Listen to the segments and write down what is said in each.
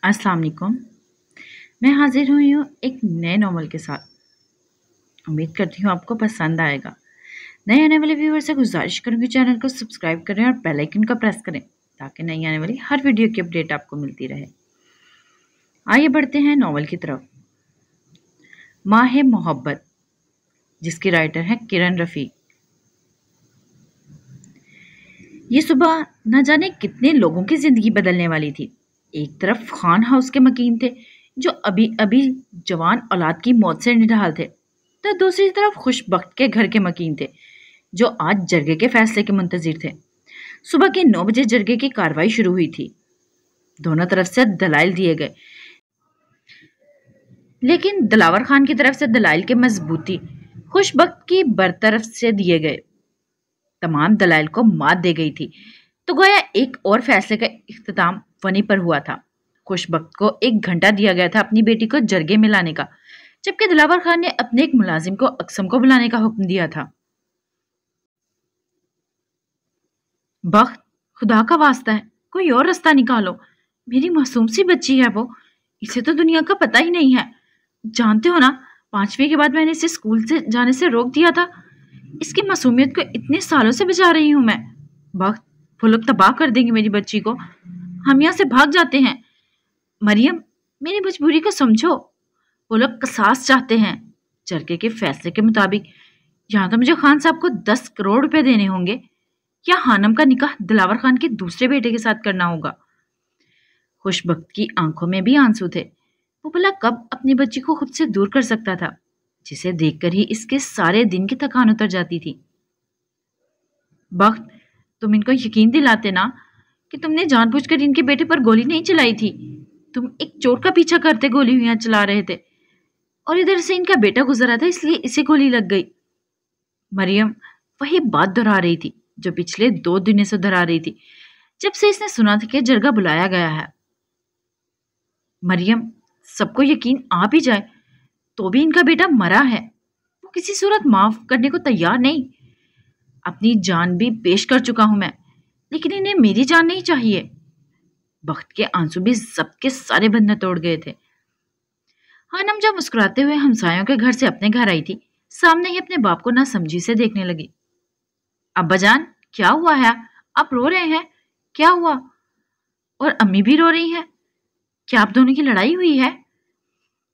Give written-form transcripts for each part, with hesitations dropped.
अस्सलाम वालेकुम। मैं हाजिर हुई हूँ एक नए नॉवल के साथ। उम्मीद करती हूँ आपको पसंद आएगा। नए आने वाले व्यूअर से गुजारिश करूँगी चैनल को सब्सक्राइब करें और बेल आइकन का प्रेस करें ताकि नई आने वाली हर वीडियो की अपडेट आपको मिलती रहे। आइए बढ़ते हैं नॉवल की तरफ। माँ है मोहब्बत, जिसकी राइटर है किरण रफ़ी। ये सुबह न जाने कितने लोगों की जिंदगी बदलने वाली थी। एक तरफ खान हाउस के मकीन थे जो अभी अभी जवान औलाद की मौत से निढाल थे, तो दूसरी तरफ खुशबख्त के घर के मकीन थे जो आज जरगे के फैसले के मुंतजिर थे। सुबह के 9 बजे जरगे की कार्रवाई शुरू हुई थी। दोनों तरफ से दलाइल दिए गए, लेकिन दिलावर खान की तरफ से दलाइल के मजबूती खुशबख्त की बरतरफ से दिए गए। तमाम दलाइल को मात दे गई थी, तो गोया एक और फैसले का इख्तिताम वहीं पर हुआ था। खुशबख्त को 1 घंटा दिया गया था अपनी बेटी को जरगे में लाने का, जबकि दिलावर खान ने अपने एक मुलाजिम को अक्सम को बुलाने का हुक्म दिया था। बख्त, खुदा का वास्ता है, कोई और रास्ता निकालो। मेरी मासूम सी बच्ची है वो, इसे तो दुनिया का पता ही नहीं है। जानते हो ना, 5वीं के बाद मैंने इसे स्कूल से जाने से रोक दिया था। इसकी मासूमियत को इतने सालों से बचा रही हूं मैं। वक्त, वो लोग तबाह कर देंगे मेरी बच्ची को। हम यहाँ से भाग जाते हैं। मरियम, मेरी मजबूरी को समझो। वो लोग कसास चाहते हैं। जरगे के फैसले के मुताबिक यहाँ तो मुझे खान साहब को 10 करोड़ रुपए देने होंगे, या हानम का निकाह दिलावर खान के दूसरे बेटे के साथ करना होगा। खुशबख्त की आंखों में भी आंसू थे। वो भला कब अपनी बच्ची को खुद से दूर कर सकता था, जिसे देखकर ही इसके सारे दिन की थकान उतर जाती थी। बख्त, तुम इनको यकीन दिलाते ना कि तुमने जानबूझकर इनके बेटे पर गोली नहीं चलाई थी। तुम एक चोर का पीछा करते गोली हुई चला रहे थे, और इधर से इनका बेटा गुजरा था, इसलिए इसे गोली लग गई। मरियम वही बात दोहरा रही थी जो पिछले 2 दिनों से दोहरा रही थी, जब से इसने सुना था कि जरगा बुलाया गया है। मरियम, सबको यकीन आ भी जाए तो भी इनका बेटा मरा है। वो किसी सूरत माफ करने को तैयार नहीं। अपनी जान भी पेश कर चुका हूं मैं, लेकिन इन्हें मेरी जान नहीं चाहिए। वक्त के आंसू भी सबके सारे बंधन तोड़ गए थे। हानम जब मुस्कुराते हुए हमसायों के घर से अपने घर आई थी, सामने ही अपने बाप को नासमझी से देखने लगी। अब्बाजान, क्या हुआ है? आप रो रहे हैं? क्या हुआ? और अम्मी भी रो रही हैं। क्या आप दोनों की लड़ाई हुई है?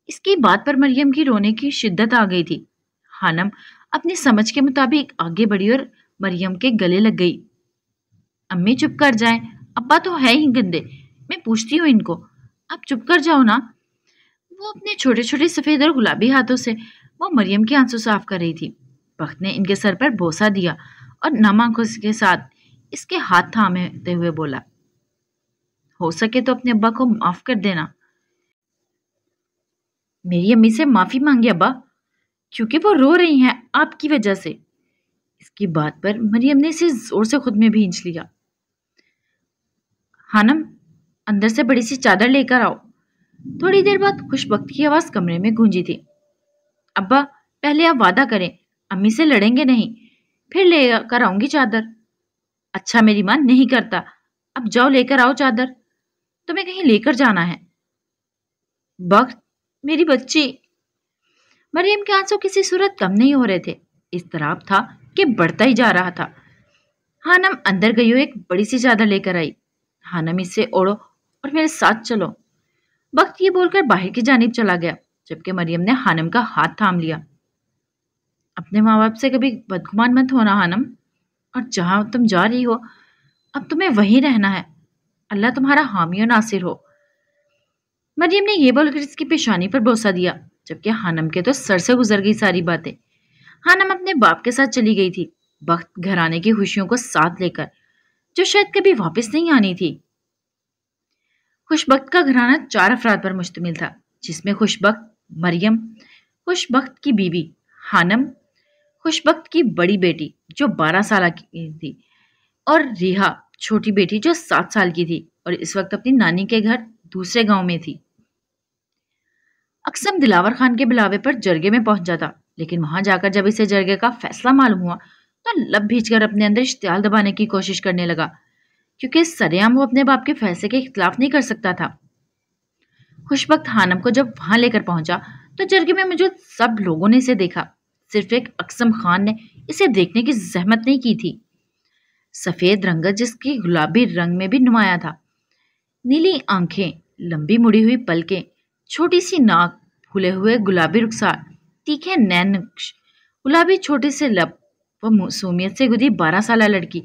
इसकी बात पर मरियम की रोने की शिद्दत आ गई थी। हानम अपनी समझ के मुताबिक आगे बढ़ी और मरियम के गले लग गई। अम्मी चुप कर जाएं, अब्बा तो है ही गंदे, मैं पूछती हूँ इनको। आप चुप कर जाओ ना। वो अपने छोटे छोटे सफेद और गुलाबी हाथों से वो मरियम के आंसू साफ कर रही थी। वक्त ने इनके सर पर बोसा दिया और नम आंखों के साथ इसके हाथ थामते हुए बोला, हो सके तो अपने अब्बा को माफ कर देना। मेरी अम्मी से माफी मांगी अब्बा, क्योंकि वो रो रही हैं आपकी वजह से। इसकी बात पर मरियम ने इसे जोर से खुद में भींच लिया। हानम, अंदर से बड़ी सी चादर लेकर आओ। थोड़ी देर बाद खुशबख्त की आवाज कमरे में गूंजी थी। अब्बा, पहले आप वादा करें, अम्मी से लड़ेंगे नहीं, फिर लेकर आऊंगी चादर। अच्छा मेरी मां, नहीं करता। अब जाओ लेकर आओ चादर, तुम्हें कहीं लेकर जाना है। वक्त, मेरी बच्ची। मरियम के आंसू किसी सूरत कम नहीं हो रहे थे। इस तरह था कि बढ़ता ही जा रहा था। हानम अंदर गई हो एक बड़ी सी चादर लेकर आई। हानम, इससे ओढ़ो और मेरे साथ चलो। वक्त ये बोलकर बाहर की जानिब चला गया, जबकि मरियम ने हानम का हाथ थाम लिया। अपने माँ बाप से कभी बदगुमान मत होना हानम, और जहां तुम जा रही हो अब तुम्हें वहीं रहना है। अल्लाह तुम्हारा हामी और नासिर हो। मरियम ने यह बोलकर इसकी पेशानी पर बोसा दिया, जबकि हानम के तो सर से गुजर गई सारी बातें। हानम अपने बाप के साथ चली गई थी, वक्त घराने की खुशियों को साथ लेकर, जो शायद कभी वापस नहीं आनी थी। खुशबख्त का घराना 4 अफराद पर मुश्तमिल था, जिसमें खुशबख्त, मरियम, खुशबख्त की बीवी हानम, खुशबख्त की बड़ी बेटी जो 12 साल की थी, और रिहा छोटी बेटी जो 7 साल की थी और इस वक्त अपनी नानी के घर दूसरे गांव में थी। अक्सम दिलावर खान के बुलावे पर जरगे में पहुंच जाता, लेकिन वहां जाकर जब इसे जरगे का फैसला मालूम हुआ तो लब भींचकर अपने अंदर इश्तियाल दबाने की कोशिश करने लगा, क्योंकि सरेआम वो अपने बाप के फैसले के खिलाफ नहीं कर सकता था। खुशबख्त हानम को जब वहां लेकर पहुंचा तो जरगे में मौजूद सब लोगों ने इसे देखा। सिर्फ एक अक्सम खान ने इसे देखने की जहमत नहीं की थी। सफेद रंगत जिसकी गुलाबी रंग में भी नुमाया था, नीली आंखें, लंबी मुड़ी हुई पलकें, छोटी सी नाक, फूले हुए गुलाबी रुखसार, तीखे नैन नक्श, गुलाबी छोटे से लब, वो मासूमियत से गुदी 12 साल लड़की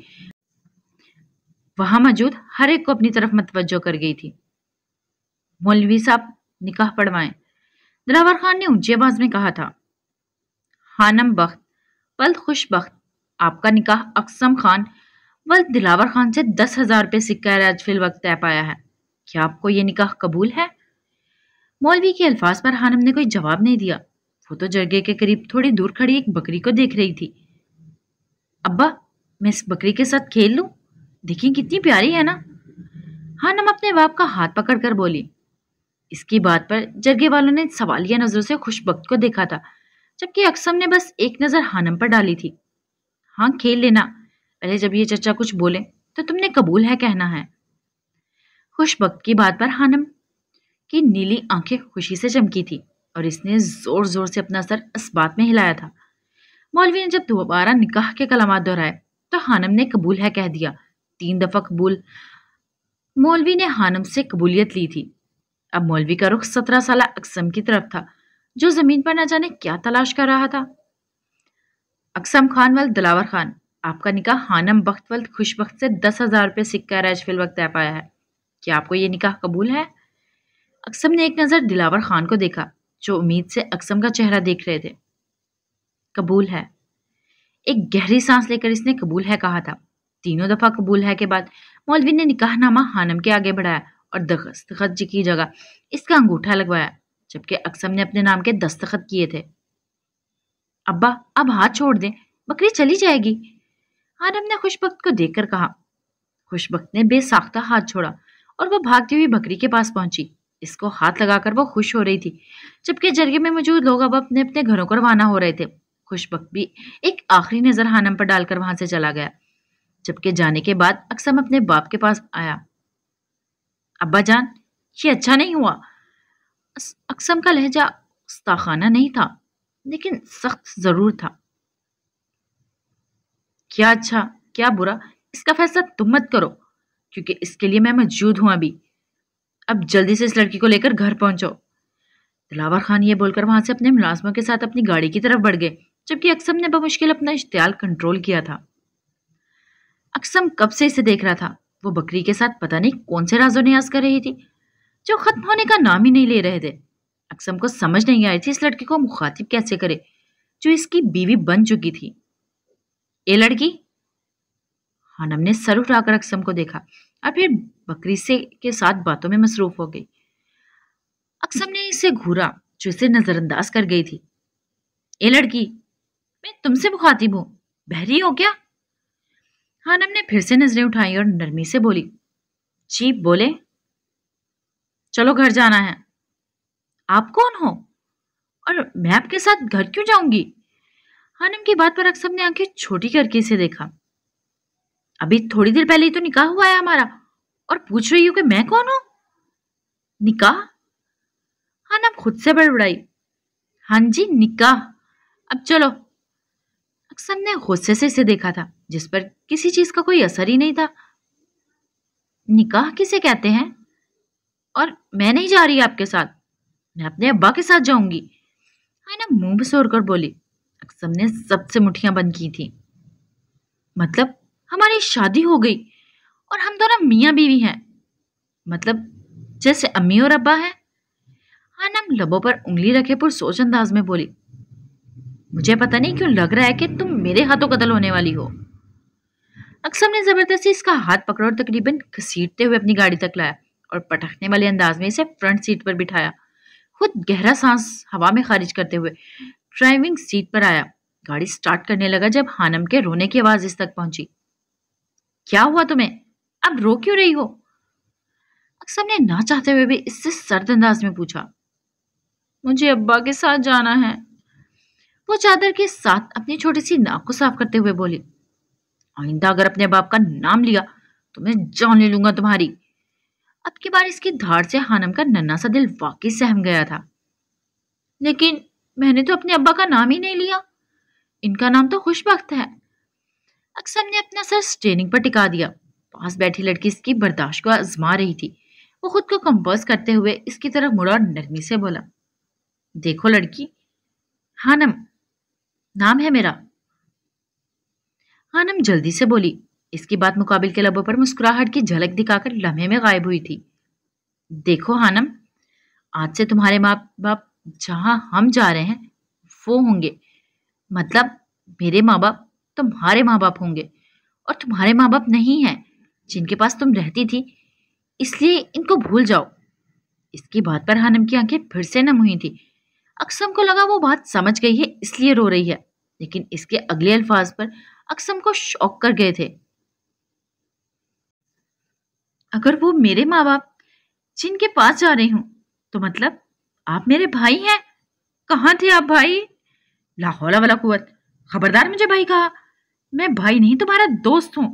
वहां मौजूद हर एक को अपनी तरफ मतवज्जो कर गई थी। मौलवी साहब, निकाह पढ़वाएं, दिलावर खान ने ऊंची आवाज में कहा था। हानम बख्त वल्द खुशबख्त, आपका निकाह अक्सम खान वल्द दिलावर खान से 10,000 रुपये सिक्का राज फिल वक्त तय पाया है। क्या आपको ये निकाह कबूल है? मौलवी के अल्फाज पर हानम ने कोई जवाब नहीं दिया। वो तो जरगे के करीब थोड़ी दूर खड़ी एक बकरी को देख रही थी। अब्बा, मैं इस बकरी के साथ खेल लूं? देखिए कितनी प्यारी है ना। हानम अपने बाप का हाथ पकड़कर बोली। इसकी बात पर जरगे वालों ने सवालिया नजरों से खुशबख्त को देखा था, जबकि अक्सम ने बस एक नजर हानम पर डाली थी। हाँ, खेल लेना, पहले जब ये चचा कुछ बोले तो तुमने कबूल है कहना है। खुशबख्त की बात पर हानम की नीली आंखें खुशी से चमकी थी और इसने जोर जोर से अपना सर इस बात में हिलाया था। मौलवी ने जब दोबारा निकाह के कलामात दोहराए तो हानम ने कबूल है कह दिया। 3 दफा कबूल मौलवी ने हानम से कबूलियत ली थी। अब मौलवी का रुख 17 साल अक्सम की तरफ था, जो जमीन पर न जाने क्या तलाश कर रहा था। अक्सम खान वल्द दिलावर खान, आपका निकाह हानम बख्त वल्द खुशबख्त से 10,000 रुपये सिक्का राज फिल वक्त तय पाया है। क्या आपको ये निकाह कबूल है? अक्सम ने एक नजर दिलावर खान को देखा, जो उम्मीद से अक्सम का चेहरा देख रहे थे। कबूल है। एक गहरी सांस लेकर इसने कबूल है कहा था। 3 दफा कबूल है के बाद मौलवी ने निकाहनामा हानम के आगे बढ़ाया और दस्तखत की जगह इसका अंगूठा लगवाया, जबकि अक्सम ने अपने नाम के दस्तखत किए थे। अब्बा, अब हाथ छोड़ दें, बकरी चली जाएगी, हानम ने खुशबख्त को देखकर कहा। खुशबख्त ने बेसाख्ता हाथ छोड़ा और वो भागती हुई बकरी के पास पहुंची। इसको हाथ लगाकर वो खुश हो रही थी, जबकि जरगे में मौजूद लोग अब अपने अपने घरों को रवाना हो रहे थे। खुशबख्त भी एक आखिरी नजर हानम पर डालकर वहां से चला गया, जबकि जाने के बाद अक्सम अपने बाप के पास आया। अब्बा जान, ये अच्छा नहीं हुआ। अक्सम का लहजा गुस्ताखाना नहीं था, लेकिन सख्त जरूर था। क्या अच्छा क्या बुरा, इसका फैसला तुम मत करो, क्योंकि इसके लिए मैं मौजूद हूं अभी। अब जल्दी से इस लड़की को लेकर घर पहुंचो। दिलावर खान ये बोलकर वहां से अपने मुलाजमों के साथ अपनी गाड़ी की तरफ बढ़ गए, जबकि अक्सम ने बमुश्किल अपना इश्तियाल कंट्रोल किया था। अक्सम कब से इसे देख रहा था। वो बकरी के साथ पता नहीं कौन से राजो नियाज कर रही थी, जो खत्म होने का नाम ही नहीं ले रहे थे। अक्सम को समझ नहीं आई थी इस लड़की को मुखातिब कैसे करे, जो इसकी बीवी बन चुकी थी। ए लड़की, हानम ने सर उठाकर अक्सम को देखा और फिर बकरी से के साथ बातों में मसरूफ हो गई। अक्सम ने इसे घूरा, जो इसे नजरअंदाज कर गई थी। ए लड़की, मैं तुमसे मुखातिब हूं, बहरी हो क्या? हानम ने फिर से नजरें उठाई और नरमी से बोली। जी बोले। चलो घर जाना है। आप कौन हो और मैं आपके साथ घर क्यों जाऊंगी? हानम की बात पर अक्सम ने आंखें छोटी करके इसे देखा। अभी थोड़ी देर पहले ही तो निकाह हुआ है हमारा, और पूछ रही हूं कि मैं कौन हूं? निकाह? हानम खुद से बड़बड़ाई। हाँ जी, निकाह। अब चलो। अक्सम ने गुस्से से इसे देखा था, जिस पर किसी चीज का कोई असर ही नहीं था। निकाह किसे कहते हैं? और मैं नहीं जा रही आपके साथ, मैं अपने अब्बा के साथ जाऊंगी, हानम मुंह बसोर कर बोली। अक्सम ने सबसे मुट्ठियां बंद की थी। मतलब हमारी शादी हो गई और हम दोनों मियाँ बीवी हैं, मतलब जैसे अम्मी और अब्बा हैं। हानम लबों पर उंगली रखे पुरसोच अंदाज में बोली। मुझे पता नहीं क्यों लग रहा है कि तुम मेरे हाथों कत्ल होने वाली हो। अक्सम ने जबरदस्ती इसका हाथ पकड़ा और तकरीबन घसीटते हुए अपनी गाड़ी तक लाया और पटकने वाले अंदाज में इसे फ्रंट सीट पर बिठाया। खुद गहरा सांस हवा में खारिज करते हुए ड्राइविंग सीट पर आया। गाड़ी स्टार्ट करने लगा जब हानम के रोने की आवाज इस तक पहुंची। क्या हुआ तुम्हें? अब रो क्यों रही हो? अक्सम ने ना चाहते हुए भी इससे सर्द अंदाज में पूछा। मुझे अब्बा के साथ जाना है, वो चादर के साथ अपनी छोटी सी नाक को साफ करते हुए बोली। आइंदा अगर अपने बाप का नाम लिया तो मैं जान ले लूंगा तुम्हारी। अब की बार इसकी धार से हानम का नन्हा सा दिल वाकई सहम गया था। लेकिन मैंने तो अपने अब्बा का नाम ही नहीं लिया, इनका नाम तो खुशबख्त है। अक्सर ने अपना सर स्टेयरिंग पर टिका दिया। पास बैठी लड़की इसकी बर्दाश्त को आजमा रही थी। वो खुद को कंपोज करते हुए इसकी तरफ मुड़ा और नरमी से बोला, देखो लड़की, हानम नाम है मेरा। हानम जल्दी से बोली। इसकी बात मुकाबिल के लबों पर मुस्कुराहट की झलक दिखाकर लम्हे में गायब हुई थी। देखो हानम, आज से तुम्हारे माँ बाप जहां हम जा रहे हैं वो होंगे, मतलब मेरे माँ बाप तुम्हारे माँ बाप होंगे, और तुम्हारे माँ बाप नहीं हैं जिनके पास तुम रहती थी, इसलिए इनको भूल जाओ। इसकी बात पर हानम की आंखें फिर से नम हुई थी। अक्सम को लगा वो बात समझ गई है इसलिए रो रही है, लेकिन इसके अगले अल्फाज पर अक्सम को शॉक कर गए थे। अगर वो मेरे माँ बाप जिनके पास जा रही हूं, तो मतलब आप मेरे भाई हैं। कहाँ थे आप भाई? ला हौला वला कुव्वत, खबरदार मुझे भाई कहा। मैं भाई नहीं तुम्हारा दोस्त हूं।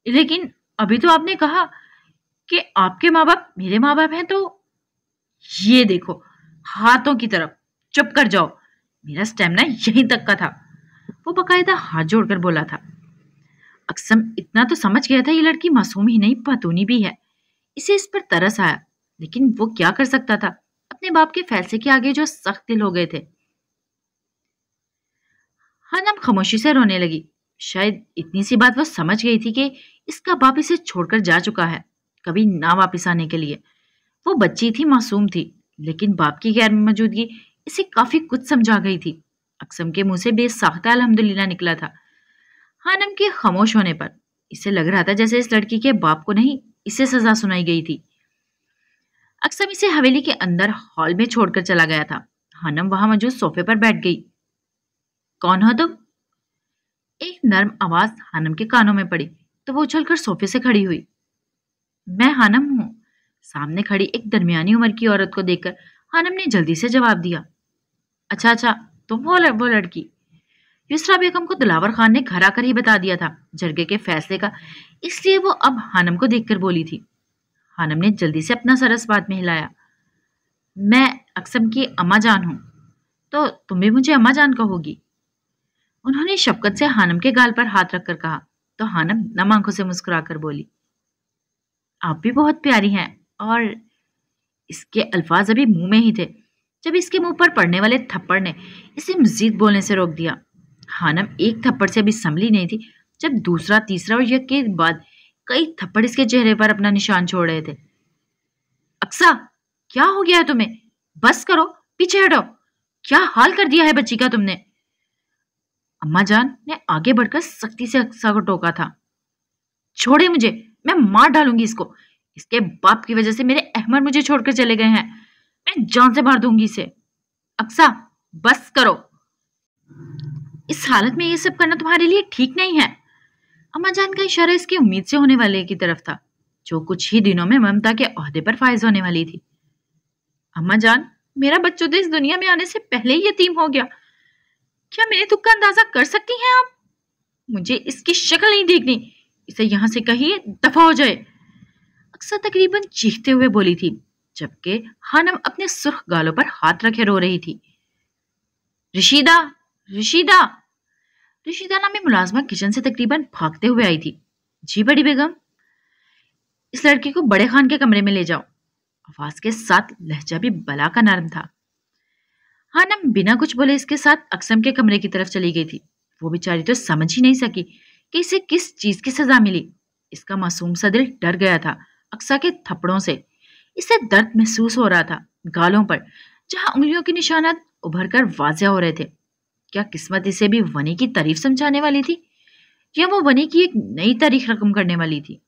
लेकिन अभी तो आपने कहा कि आपके माँ बाप मेरे माँ बाप हैं, तो ये देखो हाथों की तरफ, चुप कर जाओ, मेरा स्टेमिना यहीं तक का था। वो बकायदा हाथ जोड़कर बोला था। अक्सम इतना तो समझ गया था ये लड़की मासूम ही नहीं पतूनी भी है। इसे इस पर तरस आया, लेकिन वो क्या कर सकता था अपने बाप के फैसले के आगे जो सख्त दिल हो गए थे। हानम खामोशी से रोने लगी। शायद इतनी सी बात वो समझ गई थी कि इसका बाप इसे छोड़कर जा चुका है, कभी ना वापस आने के लिए। वो बच्ची थी, मासूम थी, लेकिन बाप की गैर मौजूदगी इसे काफी कुछ समझा गई थी। अक्सम के मुंह से बेसाख्ता अल्हम्दुलिल्लाह निकला था। हानम के खामोश होने पर इसे लग रहा था जैसे इस लड़की के बाप को नहीं, इसे सजा सुनाई गई थी। अक्सम इसे हवेली के अंदर हॉल में छोड़कर चला गया था। हानम वहां मौजूद सोफे पर बैठ गई। कौन हो तुम? एक नर्म आवाज हानम के कानों में पड़ी तो वो उछलकर सोफे से खड़ी हुई। मैं हानम हूं। सामने खड़ी एक दरमियानी उम्र की औरत को देखकर हानम ने जल्दी से जवाब दिया। अच्छा अच्छा, तुम वो लड़की। युसरा बेगम को दिलावर खान ने घर आकर ही बता दिया था जरगे के फैसले का, इसलिए वो अब हानम को देखकर बोली थी। हानम ने जल्दी से अपना सर इस बात में हिलाया। मैं अक्सम की अम्मा जान हूं, तो तुम भी मुझे अम्मा जान कहोगी। उन्होंने शफकत से हानम के गाल पर हाथ रखकर कहा, तो हानम नम आंखों से मुस्कुराकर बोली, आप भी बहुत प्यारी हैं। और इसके अल्फाज अभी मुंह में ही थे जब इसके मुंह पर पड़ने वाले थप्पड़ ने इसे मजीद बोलने से रोक दिया। हानम एक थप्पड़ से अभी संभली नहीं थी जब दूसरा, तीसरा और एक के बाद कई थप्पड़ इसके चेहरे पर अपना निशान छोड़ रहे थे। अक्सा, क्या हो गया है तुम्हें? बस करो, पीछे हटो। क्या हाल कर दिया है बच्ची का तुमने? अम्मा जान ने आगे बढ़कर सख्ती से अक्सा को टोका था। छोड़े मुझे, मैं मार डालूंगी इसको। इसके बाप की वजह से मेरे अहमद मुझे छोड़कर चले गए हैं। मैं जान से मार दूंगी इसे। अक्सा, बस करो। इस हालत में ये सब करना तुम्हारे लिए ठीक नहीं है। अम्मा जान का इशारा इसकी उम्मीद से होने वाले की तरफ था, जो कुछ ही दिनों में ममता के ओहदे पर फायज होने वाली थी। अम्मा जान, मेरा बच्चों तो इस दुनिया में आने से पहले ही यतीम हो गया। क्या मेरे दुख का अंदाजा कर सकती हैं आप? मुझे इसकी शक्ल नहीं देखनी। इसे यहां से कहिए दफा हो जाए। अक्सर तकरीबन चीखते हुए बोली थी, जबकि हानम अपने सुर्ख गालों पर हाथ रखे रो रही थी। रशीदा, रशीदा। रशीदा नामी मुलाजमा किचन से तकरीबन भागते हुए आई थी। जी बड़ी बेगम। इस लड़की को बड़े खान के कमरे में ले जाओ। आवाज के साथ लहजा भी बला का नरम था। हानम बिना कुछ बोले इसके साथ अक्सम के कमरे की तरफ चली गई थी। वो बेचारी तो समझ ही नहीं सकी कि इसे किस चीज की सजा मिली। इसका मासूम सा दिल डर गया था अक्सा के थप्पड़ों से। इसे दर्द महसूस हो रहा था गालों पर, जहां उंगलियों के निशानात उभर कर वाज़ेह हो रहे थे। क्या किस्मत इसे भी वनी की तारीफ समझाने वाली थी, या वो वनी की एक नई तारीख रकम करने वाली थी?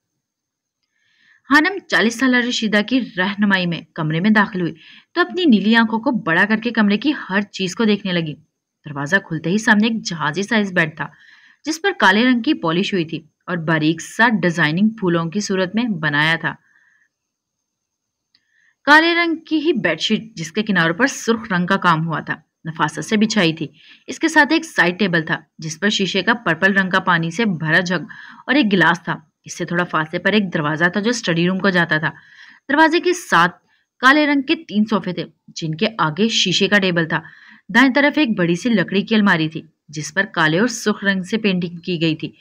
हानम 40 साल रशीदा की रहनुमाई में कमरे में दाखिल हुई तो अपनी नीली आंखों को बड़ा करके कमरे की हर चीज को देखने लगी। दरवाजा खुलते ही सामने एक जहाजी साइज बेड था, जिस पर काले रंग की पॉलिश हुई थी और बारीक सा डिजाइनिंग फूलों की सूरत में बनाया था। काले रंग की ही बेडशीट जिसके किनारों पर सुर्ख रंग का काम हुआ था नफासत से बिछाई थी। इसके साथ एक साइड टेबल था जिस पर शीशे का पर्पल रंग का पानी से भरा जग और एक गिलास था। इससे थोड़ा फासले पर एक दरवाजा था जो स्टडी रूम को जाता था। दरवाजे के साथ काले रंग के 3 सोफे थे, जिनके आगे शीशे का टेबल था। दाएं तरफ एक बड़ी सी लकड़ी की अलमारी थी, जिस पर काले और सुर्ख रंग से पेंटिंग की गई थी।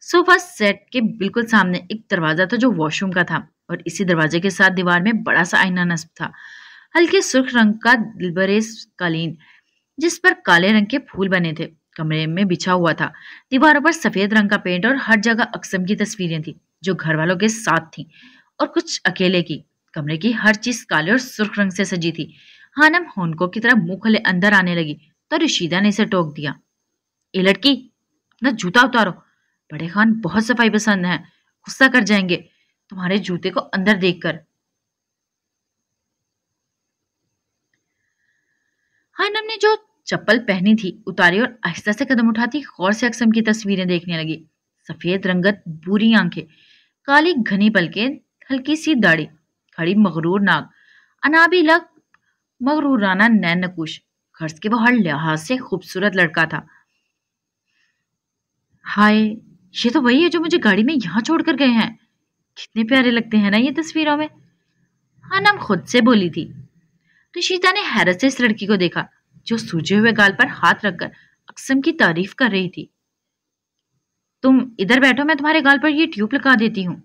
सोफा सेट के बिल्कुल सामने एक दरवाजा था, जो वॉशरूम का था, और इसी दरवाजे के साथ दीवार में बड़ा सा आईना नस्ब था। हल्के सुर्ख रंग का दिलबरेज कालीन, जिस पर काले रंग के फूल बने थे, कमरे में बिछा हुआ था। दीवारों पर सफेद रंग का पेंट और हर जगह अक्सम की तस्वीरें थी, जो घर वालों के साथ थी और कुछ अकेले की। कमरे की हर चीज काले और सुर्ख रंग से सजी थी। हानम होनको की तरह मुंह खोले अंदर आने लगी तो रशीदा ने इसे टोक दिया। ए लड़की, अपना जूता उतारो। बड़े खान बहुत सफाई पसंद है, गुस्सा कर जाएंगे तुम्हारे जूते को अंदर देखकर। हानम ने जो चप्पल पहनी थी उतारी और आहिस्ता से कदम उठाती गौर से अक्सम की तस्वीरें देखने लगी। सफेद रंगत, बुरी आंखें, काली घनी पलकें, हल्की सी दाढ़ी, खड़ी मगरूर नाक, अनाबी लग, मगरूराना नैन नकुश। खर्च के वो हर लिहाज से खूबसूरत लड़का था। हाय, ये तो वही है जो मुझे गाड़ी में यहाँ छोड़कर गए हैं। कितने प्यारे लगते हैं ना ये तस्वीरों में, हानम खुद से बोली थी। रशीदा ने हैरत से इस लड़की को देखा, जो सूजे हुए गाल पर हाथ रखकर अक्सम की तारीफ कर रही थी। तुम इधर बैठो, मैं तुम्हारे गाल पर ये ट्यूब लगा देती हूँ।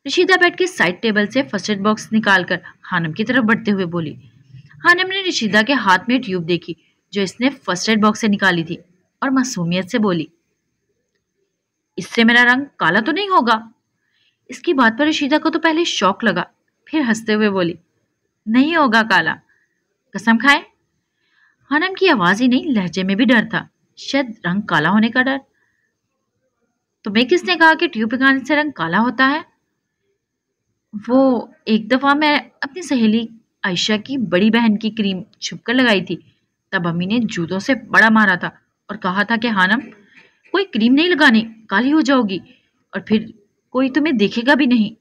रशीदा बैठ के साइड टेबल से फर्स्ट एड बॉक्स निकालकर हानम की तरफ बढ़ते हुए बोली। हानम ने रशीदा के हाथ में ट्यूब देखी, जो इसने फर्स्ट एड बॉक्स से निकाली थी, और मासूमियत से बोली, इससे मेरा रंग काला तो नहीं होगा? इसकी बात पर रशीदा को तो पहले शौक लगा, फिर हंसते हुए बोली, नहीं होगा काला, कसम खाए। हानम की आवाज ही नहीं, लहजे में भी डर था, शायद रंग काला होने का डर। तुम्हें किसने कहा कि ट्यूब लगाने से रंग काला होता है? वो एक दफा मैं अपनी सहेली आयशा की बड़ी बहन की क्रीम छुपकर लगाई थी, तब अम्मी ने जूतों से बड़ा मारा था और कहा था कि हानम, कोई क्रीम नहीं लगानी, काली हो जाओगी और फिर कोई तुम्हें देखेगा भी नहीं।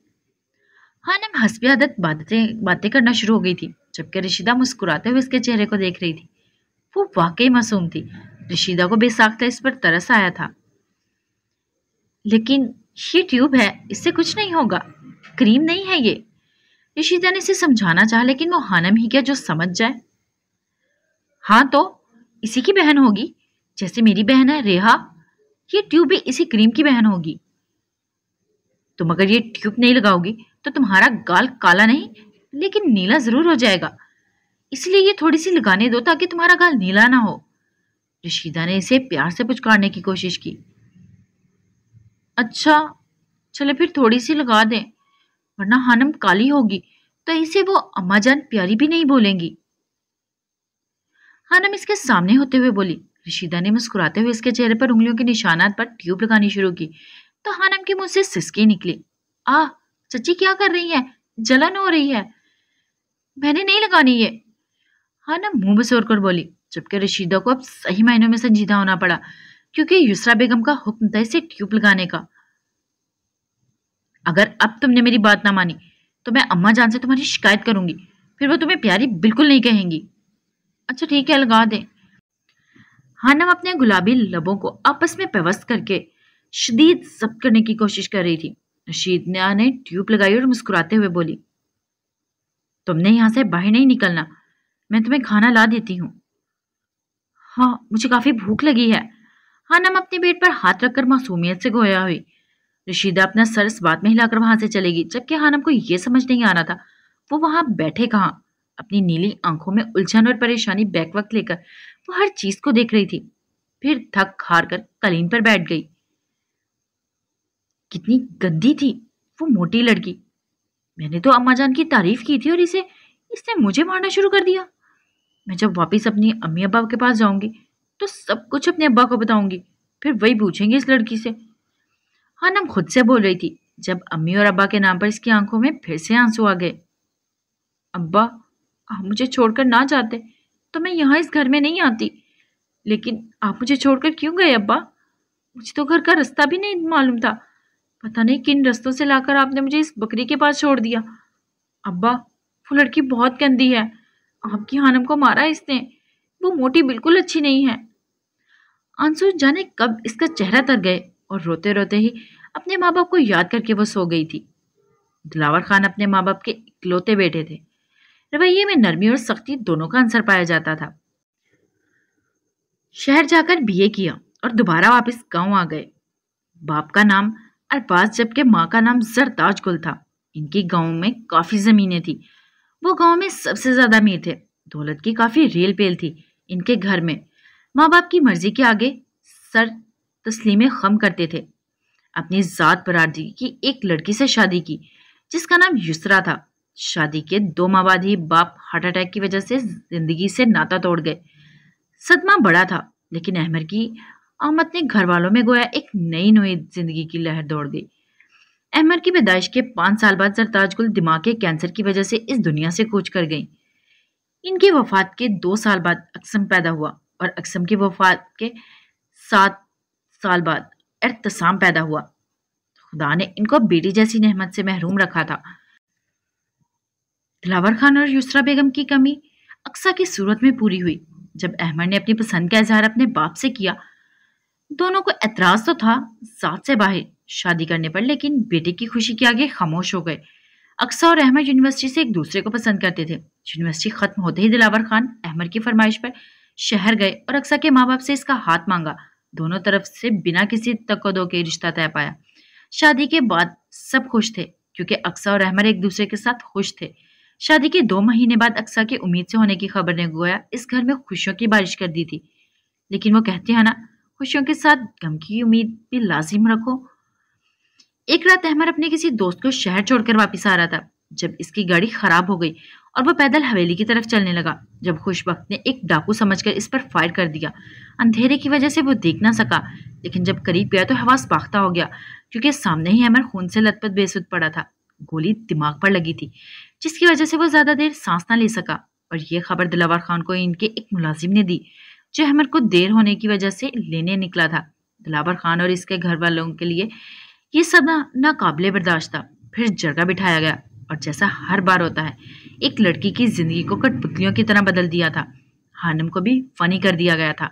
हानम हस्बी आदत बातें बातें करना शुरू हो गई थी, जबकि रशीदा मुस्कुराते हुए इसके चेहरे को देख रही थी। वो वाकई मासूम थी। रशीदा को बेसाख्ता इस पर तरस आया था। लेकिन ये ट्यूब है, इससे कुछ नहीं होगा, क्रीम नहीं है ये। रशीदा ने इसे समझाना चाहा, लेकिन वो हानम ही क्या जो समझ जाए। हाँ तो इसी की बहन होगी, जैसे मेरी बहन है रेहा, ये ट्यूब भी इसी क्रीम की बहन होगी। तुम अगर ये ट्यूब नहीं लगाओगी तो तुम्हारा गाल काला नहीं लेकिन नीला जरूर हो जाएगा, इसलिए ये थोड़ी सी लगाने दो ताकि तुम्हारा गाल नीला ना हो। रशीदा ने इसे प्यार से पुचकारने की कोशिश की। अच्छा चलो फिर थोड़ी सी लगा दें, वरना हानम काली होगी तो इसे वो अम्मा जान प्यारी भी नहीं बोलेंगी। हानम इसके सामने होते हुए बोली। रशीदा ने मुस्कुराते हुए इसके चेहरे पर उंगलियों के निशानात पर ट्यूब लगानी शुरू की तो हानम के मुंह से सिसकी निकली। आ चची क्या कर रही है, जलन हो रही है। मैंने नहीं लगानी ये, हानम मुंह बसोर कर बोली, जबकि रशीदा को अब सही मायनों में संजीदा होना पड़ा, क्योंकि युसरा बेगम का हुक्म था इसे ट्यूब लगाने का। अगर अब तुमने मेरी बात ना मानी तो मैं अम्मा जान से तुम्हारी शिकायत करूंगी, फिर वो तुम्हें प्यारी बिल्कुल नहीं कहेंगी। अच्छा ठीक है, लगा दे। हानम अपने गुलाबी लबों को आपस में पेवस्त करके शदीद जब्त करने की कोशिश कर रही थी। रशीदा ने ट्यूब लगाई और मुस्कुराते हुए बोली, तुमने यहां से बाहर नहीं निकलना, मैं तुम्हें खाना ला देती हूँ। हाँ मुझे काफी भूख लगी है। हानम अपने पेट पर हाथ रखकर मासूमियत से गोया हुई। रशीदा अपना सर इस बात में हिलाकर वहां से चलेगी, जबकि हानम को यह समझ नहीं आ रहा था वो वहां बैठे कहाँ। अपनी नीली आंखों में उलझन और परेशानी बैक वक्त लेकर वो हर चीज को देख रही थी। फिर थक हार कर कलीन पर बैठ गई। कितनी गंदी थी वो मोटी लड़की। मैंने तो अम्मा जान की तारीफ की थी और इसने मुझे मारना शुरू कर दिया। मैं जब वापस अपनी अम्मी अब्बा के पास जाऊंगी तो सब कुछ अपने अब्बा को बताऊंगी, फिर वही पूछेंगे इस लड़की से। हानम खुद से बोल रही थी, जब अम्मी और अब्बा के नाम पर इसकी आंखों में फिर से आंसू आ गए। अब्बा, आप मुझे छोड़कर ना जाते तो मैं यहाँ इस घर में नहीं आती, लेकिन आप मुझे छोड़कर क्यों गए अब्बा? मुझे तो घर का रास्ता भी नहीं मालूम था, पता नहीं किन रास्तों से लाकर आपने मुझे इस बकरी के पास छोड़ दिया। अब्बा, वो लड़की बहुत गंदी है, आपकी हानम को मारा इसने, वो मोटी बिल्कुल अच्छी नहीं है। आंसू जाने कब इसका चेहरा तर गए और रोते रोते ही अपने माँ बाप को याद करके वो सो गई थी। दिलावर खान अपने माँ बाप के इकलौते बेटे थे। रवैये में नरमी और सख्ती दोनों का अंसर पाया जाता था। शहर जाकर बीए किया और दोबारा वापस गांव आ गए। बाप का नाम अरबाज जबकि माँ का नाम जरताज गुल था। इनकी गांव में काफी जमीनें थी। वो गांव में सबसे ज्यादा अमीर थे। दौलत की काफी रेल पेल थी इनके घर में। माँ बाप की मर्जी के आगे सर तस्लीमे खम करते थे। अपनी जात बरादरी की एक लड़की से शादी की जिसका नाम युसरा था। शादी के 2 माह बाद ही बाप हार्ट अटैक की वजह से जिंदगी से नाता तोड़ गए। सदमा बड़ा था लेकिन अहमद की आमद ने घर वालों में गोया एक नई नई जिंदगी की लहर दौड़ गई। अहमद की पैदाइश के 5 साल बाद सरताज गुल दिमाग के कैंसर की वजह से इस दुनिया से कूच कर गई। इनकी वफात के 2 साल बाद अक्सम पैदा हुआ और अक्सम की वफात के 7 साल बाद एहतसाम पैदा हुआ। खुदा ने इनको बेटी जैसी नेमत से महरूम रखा था। दिलावर खान और युसरा बेगम की कमी अक्सा की सूरत में पूरी हुई। जब अहमद ने अपनी पसंद का इजहार अपने बाप से किया, दोनों को एतराज तो था साथ से बाहर शादी करने पर, लेकिन बेटे की खुशी के आगे खामोश हो गए। अक्सा और अहमद यूनिवर्सिटी से एक दूसरे को पसंद करते थे। यूनिवर्सिटी खत्म होते ही दिलावर खान अहमद की फरमाइश पर शहर गए और अक्सा के माँ बाप से इसका हाथ मांगा। दोनों तरफ से बिना किसी तकदो के रिश्ता तय पाया। शादी के बाद सब खुश थे क्योंकि अक्सा और अहमद एक दूसरे के साथ खुश थे। शादी के 2 महीने बाद अक्सा की उम्मीद से होने की खबर ने गोया इस घर में खुशियों की बारिश कर दी थी। लेकिन वो कहते हैं ना, खुशियों के साथ गम की उम्मीद भी लाजिम रखो। एक रात अहमद अपने किसी दोस्त को शहर छोड़कर वापस आ रहा था जब इसकी गाड़ी खराब हो गई और वो पैदल हवेली की तरफ चलने लगा। जब खुशबख्त ने एक डाकू समझकर इस पर फायर कर दिया। अंधेरे की वजह से वो देख ना सका, लेकिन जब करीब गया तो हवास बाख्ता हो गया क्योंकि सामने ही अहमद खून से लथपथ बेसुध पड़ा था। गोली दिमाग पर लगी थी जिसकी वजह से वो ज्यादा देर सांस ना ले सका। और ये खबर दिलावर खान को इनके एक मुलाजिम ने दी जो अहमद को देर होने की वजह से लेने निकला था। दिलावर खान और इसके घर वालों के लिए ये सब नाकाबिले बर्दाश्त था। फिर जगह बिठाया गया और जैसा हर बार होता है, एक लड़की की जिंदगी को कठपुतलियों की तरह बदल दिया था। हानम को भी फनी कर दिया गया था।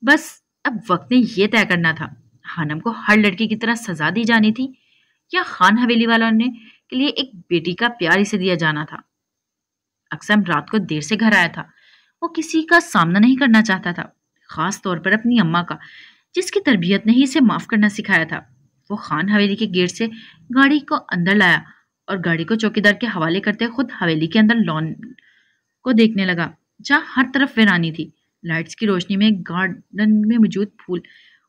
बस अब वक्त ने यह तय करना था, हानम को हर लड़की की तरह सजा दी जानी थी या खान हवेली वालों ने के लिए एक बेटी का प्यार इसे दिया जाना था। अक्सम रात को देर से घर आया था। वो किसी का सामना नहीं करना चाहता था, खास तौर पर अपनी अम्मा का, जिसकी तरबियत ने ही इसे माफ करना सिखाया था। वो खान हवेली के गेट से गाड़ी को अंदर लाया और गाड़ी को चौकीदार के हवाले करते खुद हवेली के अंदर लॉन को देखने लगा जहाँ हर तरफ वीरानी थी। लाइट्स की रोशनी में गार्डन में मौजूद फूल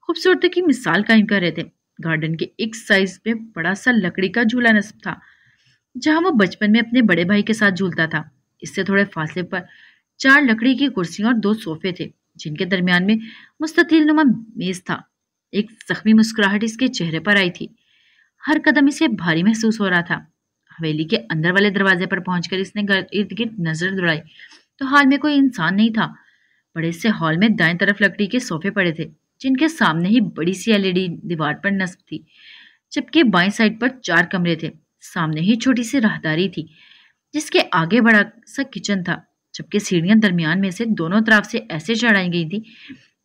खूबसूरती की मिसाल कायम कर रहे थे। गार्डन के एक साइज में बड़ा सा लकड़ी का झूला नस्ब था जहाँ वो बचपन में अपने बड़े भाई के साथ झूलता था। इससे थोड़े फासले पर 4 लकड़ी की कुर्सियां और 2 सोफे थे जिनके दरमियान में मुस्ततील नुमा मेज था। एक जख्मी मुस्कुराहट इसके चेहरे पर आई थी। हर कदम इसे भारी महसूस हो रहा था। हवेली के अंदर वाले दरवाजे पर पहुंचकर इसने इर्द गिर्द नजर दौड़ाई तो हॉल में कोई इंसान नहीं था। बड़े से हॉल में दाएं तरफ लकड़ी के सोफे पड़े थे जिनके सामने ही बड़ी सी एलईडी दीवार पर नस्ब थी, जबकि बाएं साइड पर 4 कमरे थे। सामने ही छोटी सी राहदारी थी जिसके आगे बड़ा सा किचन था, जबकि सीढ़ियां दरमियान में से दोनों तरफ से ऐसे चढ़ाई गई थी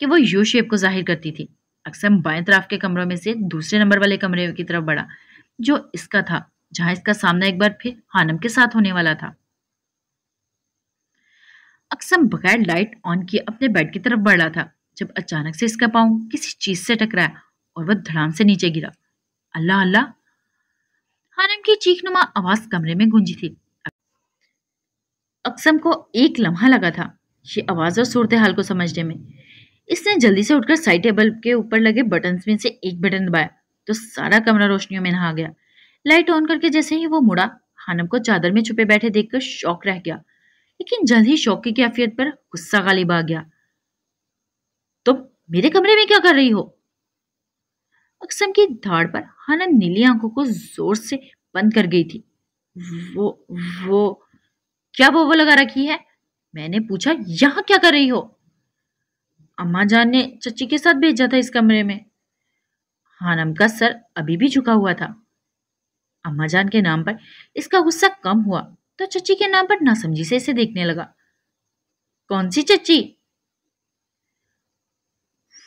कि वो यू शेप को जाहिर करती थी। अक्सर बाएं तरफ के कमरों में से दूसरे नंबर वाले कमरे की तरफ बढ़ा जो इसका था, जहां इसका सामना एक बार फिर हानम के साथ होने वाला था। अक्सम बगैर लाइट ऑन किए अपने बेड की तरफ बढ़ रहा था जब अचानक से इसका पांव किसी चीज से टकराया और वह धड़ाम से नीचे गिरा। अल्लाह अल्लाह! हानम की चीखनुमा आवाज कमरे में गूंजी थी। अक्सम को एक लम्हा लगा था ये आवाज और सूरत हाल को समझने में। इसने जल्दी से उठकर साइड टेबल के ऊपर लगे बटन में से एक बटन दबाया तो सारा कमरा रोशनियों में नहा गया। लाइट ऑन करके जैसे ही वो मुड़ा, हानम को चादर में छुपे बैठे देखकर शौक रह गया, लेकिन जल्द ही शौक की कैफियत पर गुस्सा गालिब आ गया। तुम मेरे कमरे में क्या कर रही हो? अक्सम की धाड़ पर हानम नीली आंखों को जोर से बंद कर गई थी। वो क्या वो लगा रखी है? मैंने पूछा, यहाँ क्या कर रही हो? अम्मा जान ने चच्ची के साथ भेजा था इस कमरे में। हानम का सर अभी भी झुका हुआ था। अम्मा जान के नाम पर इसका गुस्सा कम हुआ तो चच्ची के नाम पर नासमझी से इसे देखने लगा। कौन सी चच्ची?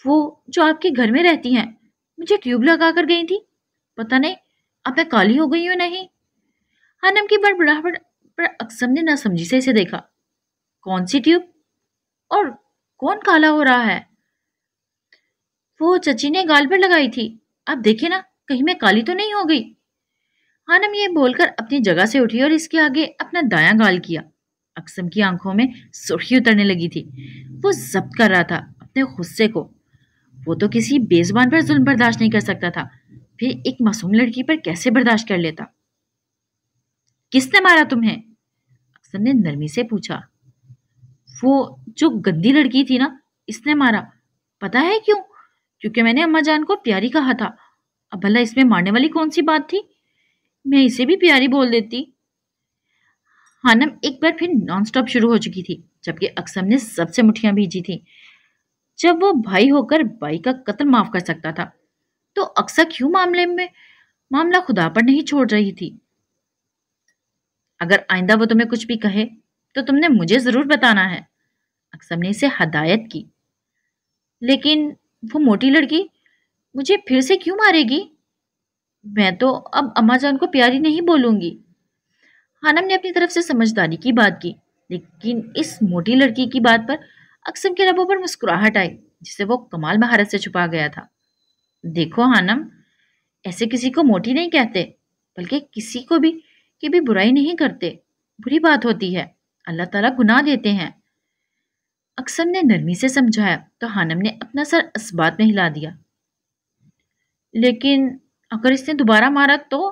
वो जो आपके घर में रहती हैं, मुझे ट्यूब लगा कर गई थी। पता नहीं अब मैं काली हो गई हूं नहीं। हानम की बड़बड़ाहट पर अक्सम ने नासमझी से इसे देखा। कौन सी ट्यूब? और कौन काला हो रहा है? वो चची ने गाल पर लगाई थी। आप देखे ना, कहीं मैं काली तो नहीं हो गई। हानम ये बोलकर अपनी जगह से उठी और इसके आगे अपना दायां गाल किया। अक्सम की आंखों में सुर्खी उतरने लगी थी। वो जब्त कर रहा था अपने गुस्से को। वो तो किसी बेजुबान पर जुल्म बर्दाश्त नहीं कर सकता था, फिर एक मासूम लड़की पर कैसे बर्दाश्त कर लेता? किसने मारा तुम्हें? अक्सम ने नरमी से पूछा। वो जो गंदी लड़की थी ना, इसने मारा। पता है क्यों? क्योंकि मैंने अम्मा जान को प्यारी कहा था। अब भला इसमें मारने वाली कौन सी बात थी? मैं इसे भी प्यारी बोल देती। हानम एक बार फिर नॉनस्टॉप शुरू हो चुकी थी, जबकि अक्सम ने सबसे मुठ्ठियां भीजी थी। जब वो भाई होकर भाई का कत्ल माफ कर सकता था, तो अक्सर क्यों मामला खुदा पर नहीं छोड़ रही थी? अगर आइंदा वो तुम्हें कुछ भी कहे तो तुमने मुझे जरूर बताना है। अक्सम ने इसे हदायत की। लेकिन वो मोटी लड़की मुझे फिर से क्यों मारेगी? मैं तो अब अम्मा जान को प्यारी नहीं बोलूंगी। हानम ने अपनी तरफ से समझदारी की बात की, लेकिन इस मोटी लड़की की बात पर अक्सम के लबों पर मुस्कुराहट आई, जिसे वो कमाल महारत से छुपा गया था। देखो हानम, ऐसे किसी को मोटी नहीं कहते, बल्कि किसी को भी की भी बुराई नहीं करते। बुरी बात होती है, अल्लाह ताला गुनाह देते हैं। अक्सम ने नरमी से समझाया तो हानम ने अपना सर इस्बात में हिला दिया। लेकिन अगर इसने दोबारा मारा तो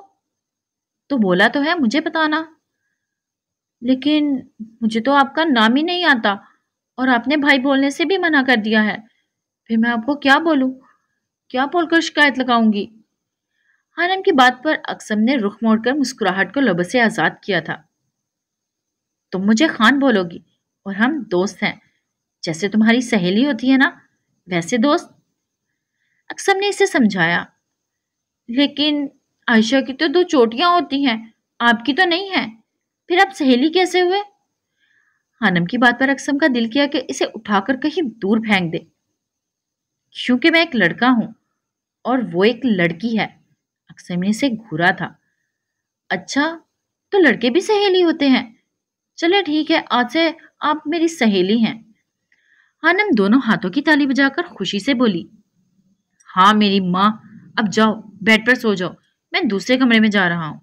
बोला तो है मुझे बताना। लेकिन मुझे तो आपका नाम ही नहीं आता और आपने भाई बोलने से भी मना कर दिया है। फिर मैं आपको क्या बोलूं? क्या बोलकर शिकायत लगाऊंगी? हानम की बात पर अक्सम ने रुख मोड़कर मुस्कुराहट को लबों से आजाद किया था। तुम मुझे खान बोलोगी और हम दोस्त हैं, जैसे तुम्हारी सहेली होती है ना, वैसे दोस्त। अक्सम ने इसे समझाया। लेकिन आयशा की तो 2 चोटियां होती हैं, आपकी तो नहीं है, फिर आप सहेली कैसे हुए? हानम की बात पर अक्सम का दिल किया कि इसे उठाकर कहीं दूर फेंक दे। क्योंकि मैं एक लड़का हूं और वो एक लड़की है। अक्सम ने इसे घूरा था। अच्छा, तो लड़के भी सहेली होते हैं? चलो ठीक है, आज से आप मेरी सहेली हैं। हानम दोनों हाथों की ताली बजाकर खुशी से बोली। हाँ मेरी माँ, अब जाओ बेड पर सो जाओ, मैं दूसरे कमरे में जा रहा हूँ।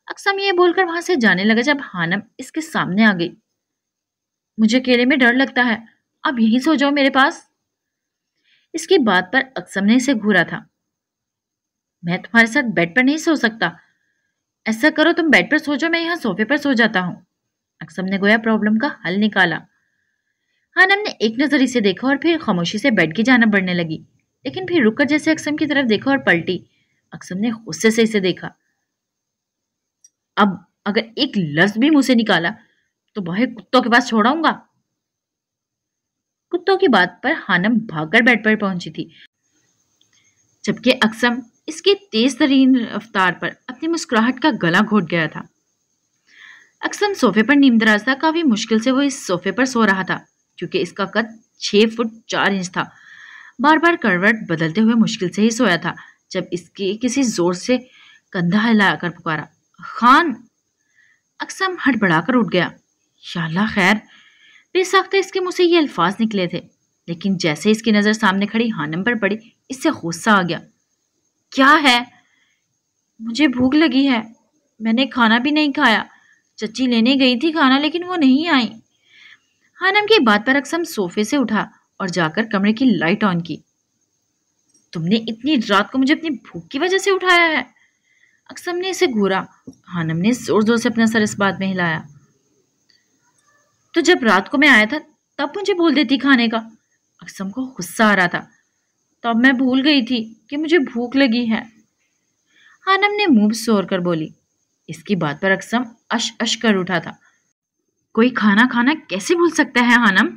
अक्सम ये बोलकर वहां से जाने लगा जब हानम इसके सामने आ गई। मुझे अकेले में डर लगता है, आप यहीं सो जाओ मेरे पास। इसकी बात पर अक्सम ने इसे घूरा था। मैं तुम्हारे साथ बेड पर नहीं सो सकता। ऐसा करो, तुम बेड पर सो जाओ, मैं यहाँ सोफे पर सो जाता हूँ। अक्सम ने गोया प्रॉब्लम का हल निकाला। हानम ने एक नजर इसे देखा और फिर खामोशी से बेड की जानिब बढ़ने लगी, लेकिन फिर रुककर जैसे अक्सम की तरफ देखा और पलटी। अक्सम ने गुस्से से इसे देखा। अब अगर एक लफ्ज भी मुंह से निकाला तो बाहर कुत्तों के पास छोड़ाऊंगा। कुत्तों की बात पर हानम भागकर बेड पर पहुंची थी, जबकि अक्सम इसकी तेज तरीन रफ्तार पर अपनी मुस्कुराहट का गला घोट गया था। अक्सम सोफे पर नीमदराज था। काफी मुश्किल से वो इस सोफे पर सो रहा था, क्योंकि इसका कद 6 फुट 4 इंच था। बार बार करवट बदलते हुए मुश्किल से ही सोया था, जब इसके किसी जोर से कंधा हिलाकर पुकारा, खान। अक्सम हड़बड़ाकर उठ गया। या अल्लाह खैर। बेसाख्ता इसके मुंह से ये अल्फाज निकले थे, लेकिन जैसे इसकी नजर सामने खड़ी हानम पर पड़ी, इससे गुस्सा आ गया। क्या है? मुझे भूख लगी है, मैंने खाना भी नहीं खाया। चच्ची लेने गई थी खाना, लेकिन वो नहीं आई। हानम की बात पर अक्सम सोफे से उठा और जाकर कमरे की लाइट ऑन की। तुमने इतनी रात को मुझे अपनी भूख की वजह से उठाया है? अक्सम ने इसे घूरा। हानम ने जोर जोर से अपना सर इस बात में हिलाया। तो जब रात को मैं आया था तब मुझे बोल देती खाने का। अक्सम को गुस्सा आ रहा था। तब मैं भूल गई थी कि मुझे भूख लगी है। हानम ने मुंह सोर कर बोली। इसकी बात पर अक्सम अश अश कर उठा था। कोई खाना खाना कैसे भूल सकता है हानम?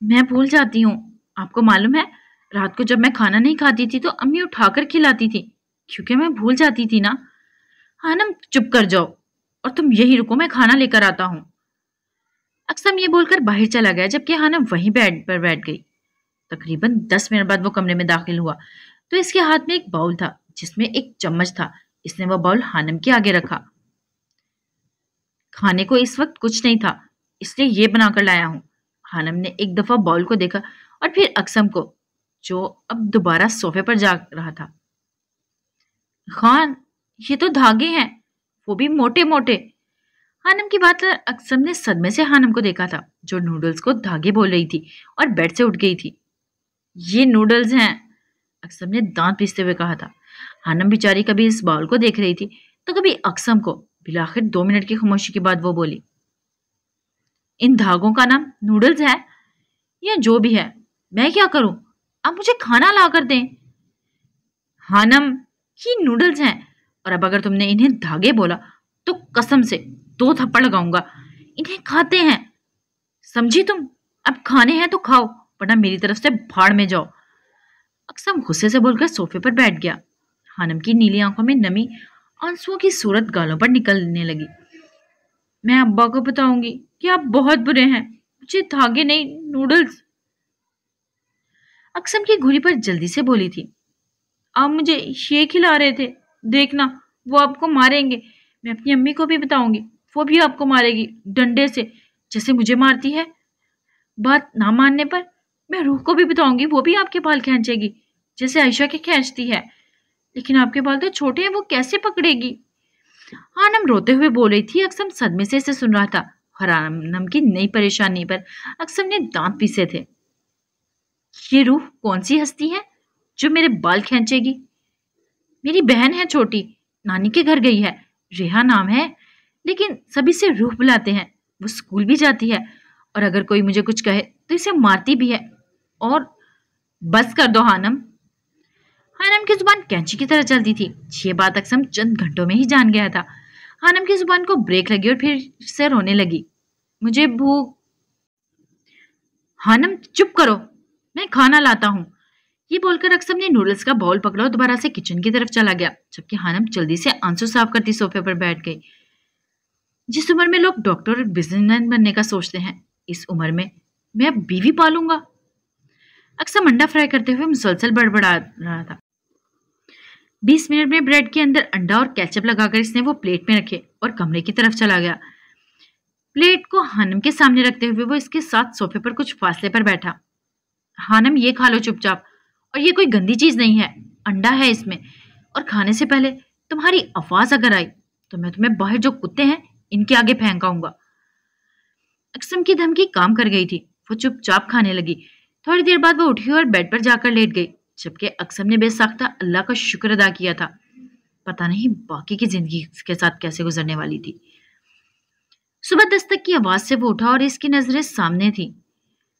मैं भूल जाती हूँ। आपको मालूम है, रात को जब मैं खाना नहीं खाती थी तो अम्मी उठाकर खिलाती थी, क्योंकि मैं भूल जाती थी ना। हानम चुप कर जाओ और तुम यही रुको, मैं खाना लेकर आता हूँ। अक्सम ये बोलकर बाहर चला गया, जबकि हानम वहीं बेड पर बैठ गई। तकरीबन 10 मिनट बाद वो कमरे में दाखिल हुआ तो इसके हाथ में एक बाउल था, जिसमें एक चम्मच था। इसने वो बाउल हानम के आगे रखा। کھانے کو اس وقت کچھ نہیں تھا، اس لیے یہ بنا کر لایا ہوں۔ خانم نے ایک دفعہ باؤل کو دیکھا اور پھر اقسم کو، جو اب دوبارہ صوفے پر جا رہا تھا۔ خان، یہ تو دھاگے ہیں، وہ بھی موٹے موٹے۔ خانم کی بات اقسم نے صدمے سے خانم کو دیکھا تھا، جو نوڈلز کو دھاگے بول رہی تھی اور بیڈ سے اٹھ گئی تھی۔ یہ نوڈلز ہیں، اقسم نے دانت پیستے ہوئے کہا تھا۔ خانم بیچاری کبھی اس باؤل کو دیکھ رہی تھی تو کبھی اقسم کو۔ بالآخر 2 منٹ کی خاموشی کے بعد وہ بولی، ان دھاگوں کا نام نوڈلز ہے یا جو بھی ہے، میں کیا کروں؟ آپ مجھے کھانا لا کر دیں۔ خانم، یہ نوڈلز ہیں، اور اب اگر تم نے انہیں دھاگے بولا تو قسم سے 2 تھپڑ لگاؤں گا۔ انہیں کھاتے ہیں، سمجھی تم؟ اب کھانے ہیں تو کھاؤ، ورنہ میری طرف سے بھاڑ میں جاؤ۔ اقسم غصے سے بول کر صوفے پر بیٹھ گیا۔ خانم کی نیلی آنکھوں میں نمی آنسوؤں کی صورت گالوں پر نکلنے لگی۔ میں ابا کو بتاؤں گی کہ آپ بہت برے ہیں، مجھے دھاگے نہیں، نوڈلز۔ اقسم کی گھوری پر جلدی سے بولی تھی، آپ مجھے یہ کھلا رہے تھے، دیکھنا وہ آپ کو ماریں گے۔ میں اپنی امی کو بھی بتاؤں گی، وہ بھی آپ کو مارے گی ڈنڈے سے، جیسے مجھے مارتی ہے۔ بات نہ ماننے پر میں روح کو بھی بتاؤں گی، وہ بھی آپ کے بال کھینچے گی جیسے عائشہ کے کھینچتی ہے۔ لیکن آپ کے بال تو چھوٹے ہیں، وہ کیسے پکڑے گی؟ خانم روتے ہوئے بول رہی تھی۔ اقسم صدمے سے اسے سن رہا تھا۔ خانم کی نئی پریشانی پر اقسم نے دانت پیسے تھے۔ یہ روح کون سی ہستی ہے جو میرے بال کھینچے گی؟ میری بہن ہے چھوٹی، نانی کے گھر گئی ہے، ریحا نام ہے، لیکن سبھی سے روح بلاتے ہیں۔ وہ اسکول بھی جاتی ہے، اور اگر کوئی مجھے کچھ کہے تو اسے مارتی بھی ہے۔ اور بس کر دو خانم۔ خانم کی زبان کینچی کی طرح چلتی تھی۔ یہ بات اقسم چند گھنٹوں میں ہی جان گیا تھا۔ خانم کی زبان کو بریک لگی اور پھر سے رونے لگی۔ مجھے بھوک۔ خانم چپ کرو، میں کھانا لاتا ہوں۔ یہ بول کر اقسم نے نوڈلز کا باؤل پکڑا اور دوبارہ سے کچن کی طرف چلا گیا، جبکہ خانم جلدی سے آنسو صاف کرتی صوفے پر بیٹھ گئی۔ جس عمر میں لوگ ڈاکٹر اور بزنس مین بننے کا سوچتے ہیں، اس عمر میں اب بیوی پالوں گا۔ اقسم انڈا فرائی کرتے ہوئے مسلسل بڑبڑا رہا تھا۔ 20 منٹ میں بریڈ کے اندر انڈا اور کیچپ لگا کر اس نے وہ پلیٹ میں رکھے اور کمرے کی طرف چلا گیا۔ پلیٹ کو خانم کے سامنے رکھتے ہوئے وہ اس کے ساتھ صوفے پر کچھ فاصلے پر بیٹھا۔ خانم، یہ کھا لو چپ چاپ، اور یہ کوئی گندی چیز نہیں ہے، انڈا ہے اس میں، اور کھانے سے پہلے تمہاری آواز اگر آئی تو میں تمہیں باہر جو کتے ہیں ان کے آگے پھینکاؤں گا۔ اقسم کی دھمکی کام کر گئی تھی۔ وہ چپ چاپ کھانے لگی۔ تھوڑی دیر بعد وہ اٹھی اور بیڈ پر جا کر لیٹ گئی، جبکہ اقسم نے بے ساختہ اللہ کا شکر ادا کیا تھا۔ پتہ نہیں باقی کی زندگی اس کے ساتھ کیسے گزرنے والی تھی۔ صبح دستک کی آواز سے وہ اٹھا اور اس کی نظریں سامنے تھی۔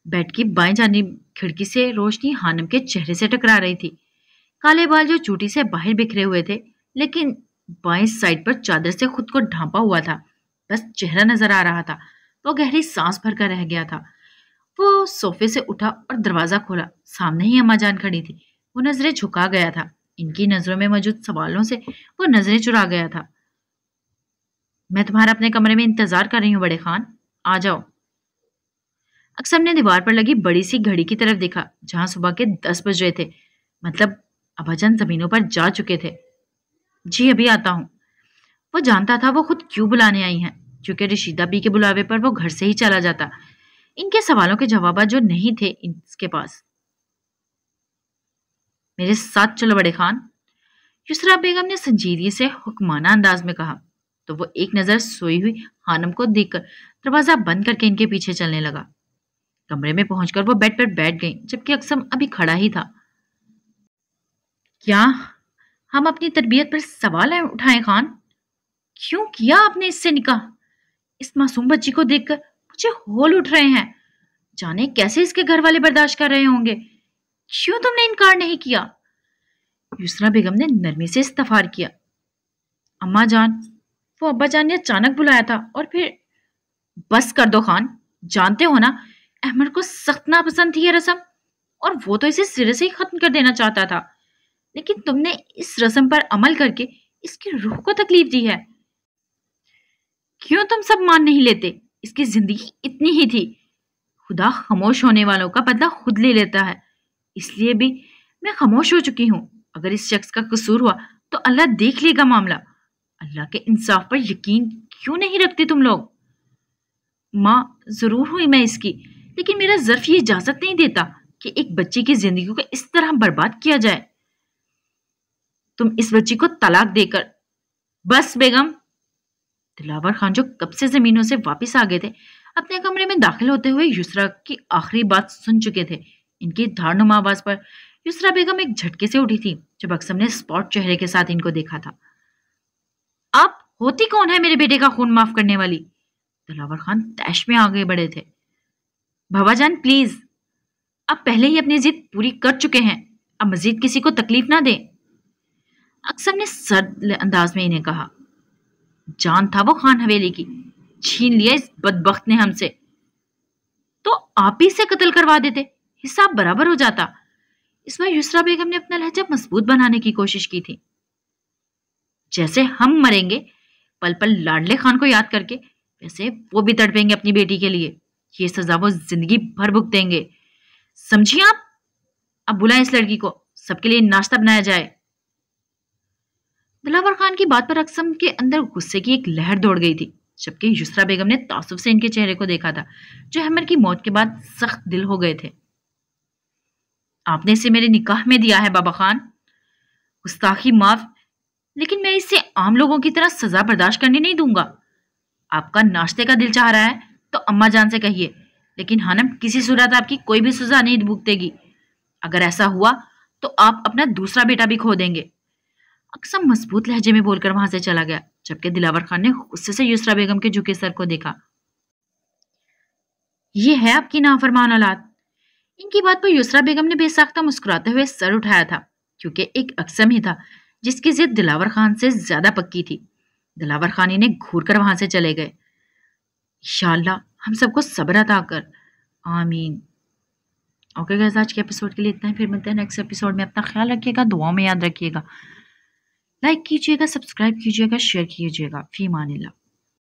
بیڈ کی بائیں جانب کھڑکی سے روشنی خانم کے چہرے سے ٹکرا رہی تھی۔ کالے بال جو چوٹی سے باہر بکھرے ہوئے تھے، لیکن بائیں سائڈ پر چادر سے خود کو ڈھانپا ہوا تھا، بس چہرہ نظر آ رہا تھا۔ وہ گہری سانس بھر کر رہ گیا تھا۔ وہ صوفے سے اٹھا اور دروازہ کھولا۔ سامنے ہی اما جان کھڑی تھی۔ وہ نظریں جھکا گیا تھا۔ ان کی نظروں میں موجود سوالوں سے وہ نظریں چرا گیا تھا۔ میں تمہارا اپنے کمرے میں انتظار کر رہی ہوں بڑے خان، آ جاؤ۔ اقسم نے دیوار پر لگی بڑی سی گھڑی کی طرف دیکھا، جہاں صبح کے 10 بج رہے تھے، مطلب ابا جان زمینوں پر جا چکے تھے۔ جی ابھی آتا ہوں۔ وہ جانتا تھا وہ خود کیوں بلانے آئی ہیں، کیونکہ رشیدہ بی کے بلاوے پر وہ گھر سے ہی چلا جاتا۔ ان کے سوالوں کے جوابات جو نہیں تھے اس کے پاس۔ میرے ساتھ چلو بڑے خان، یسریٰ بیگم نے سنجیدگی سے حکمانہ انداز میں کہا، تو وہ ایک نظر سوئی ہوئی خانم کو دیکھ کر دروازہ بند کر کے ان کے پیچھے چلنے لگا۔ کمرے میں پہنچ کر وہ بیڈ پر بیٹھ گئی، جبکہ اقسم ابھی کھڑا ہی تھا۔ کیا ہم اپنی تربیت پر سوال اٹھائیں خان؟ کیوں کیا آپ نے اس سے نکاح؟ اس معصوم بچی کو دیکھ کر مجھے ہول اٹھ رہے ہیں۔ جانے کیسے اس کے گھر والے برداشت کر رہے ہوں گے۔ کیوں تم نے انکار نہیں کیا؟ یسریٰ بیگم نے نرمی سے استفسار کیا۔ اماں جان، وہ ابا جان نے اچانک بلایا تھا، اور پھر… بس کر دو خان، جانتے ہو نا احمد کو سخت ناپسند تھی یہ رسم، اور وہ تو اسے سرے سے ہی ختم کر دینا چاہتا تھا، لیکن تم نے اس رسم پر عمل کر کے اس کی روح کو تکلیف دی ہے۔ کیوں تم سب مان نہیں لیتے؟ اس کی زندگی اتنی ہی تھی۔ خدا خاموش ہونے والوں کا بدلہ خود لے لیتا ہے، اس لیے بھی میں خاموش ہو چکی ہوں۔ اگر اس شخص کا قصور ہوا تو اللہ دیکھ لے گا معاملہ۔ اللہ کے انصاف پر یقین کیوں نہیں رکھتے تم لوگ؟ ماں ضرور ہوئی میں اس کی، لیکن میرا ظرف یہ اجازت نہیں دیتا کہ ایک بچی کی زندگی کو اس طرح برباد کیا جائے۔ تم اس بچی کو طلاق دے کر… بس بیگم۔ دلاور خان جو کب سے زمینوں سے واپس آ گئے تھے، اپنے کمرے میں داخل ہوتے ہوئے یسرا کی آخری بات سن چکے تھے۔ ان کی دھاڑنما آواز پر یسرا بیگم ایک جھٹکے سے اٹھی تھی جب اقسم نے اسپاٹ چہرے کے ساتھ ان کو دیکھا تھا۔ آپ ہوتی کون ہے میرے بیٹے کا خون معاف کرنے والی؟ دلاور خان تیش میں آگے بڑھے تھے۔ بابا جان پلیز، آپ پہلے ہی اپنی ضد پوری کر چکے ہیں، اب مزید کسی کو تکلیف نہ دیں۔ اقسم نے سرد انداز میں انہیں کہا۔ جان تھا وہ خان حویلی کی، چھین لیا اس بدبخت نے ہم سے، تو آپ ہی سے قتل کروا دیتے، حساب برابر ہو جاتا۔ اس بار یسرا بیگم نے اپنا لہجہ مضبوط بنانے کی کوشش کی تھی۔ جیسے ہم مریں گے پل پل لاڈلے خان کو یاد کر کے، ویسے وہ بھی تڑپیں گے اپنی بیٹی کے لیے۔ یہ سزا وہ زندگی بھر بھگتیں گے، سمجھیے آپ؟ اب بلائیں اس لڑکی کو، سب کے لیے ناشتہ بنایا جائے۔ دلاور خان کی بات پر اقسم کے اندر غصے کی ایک لہر دوڑ گئی تھی، جبکہ یسرا بیگم نے تعصب سے ان کے چہرے کو دیکھا تھا، جو ہمر کی موت کے بعد سخت دل ہو گئے تھے۔ آپ نے اسے میرے نکاح میں دیا ہے بابا خان، گستاخی معاف، لیکن میں اسے عام لوگوں کی طرح سزا برداشت کرنے نہیں دوں گا۔ آپ کا ناشتے کا دل چاہ رہا ہے تو اماں جان سے کہیے، لیکن ہانم کسی صورت آپ کی کوئی بھی سزا نہیں بھگتے گی۔ اگر ایسا ہوا تو آپ اپنا دوسرا بیٹا بھی کھو دیں گے۔ اقسم مضبوط لہجے میں بول کر وہاں سے چلا گیا، جبکہ دلاور خان نے غصے سے یسرا بیگم کے جھکے سر کو دیکھا۔ یہ ہے آپ کی نافرمان اولاد۔ ان کی بات پر یسرا بیگم نے بے ساختہ مسکراتے ہوئے سر اٹھایا تھا، کیونکہ ایک اقسم ہی تھا جس کی ضد دلاور خان سے زیادہ پکی تھی۔ دلاور خان انہیں گھور کر وہاں سے چلے گئے۔ انشاءاللہ ہم سب کو صبر عطا کر، آمین۔ اوکے گائز، آج کے ایپیسوڈ کے لیے اتنا ہی، پھر ملتے ہیں نیکسٹ ایپیسوڈ میں۔ اپنا خیال رکھیے گا، دعاؤں میں یاد رکھیے گا، لائک کیجیے گا، سبسکرائب کیجیے گا، شیئر کیجیے گا۔ فی امان اللہ۔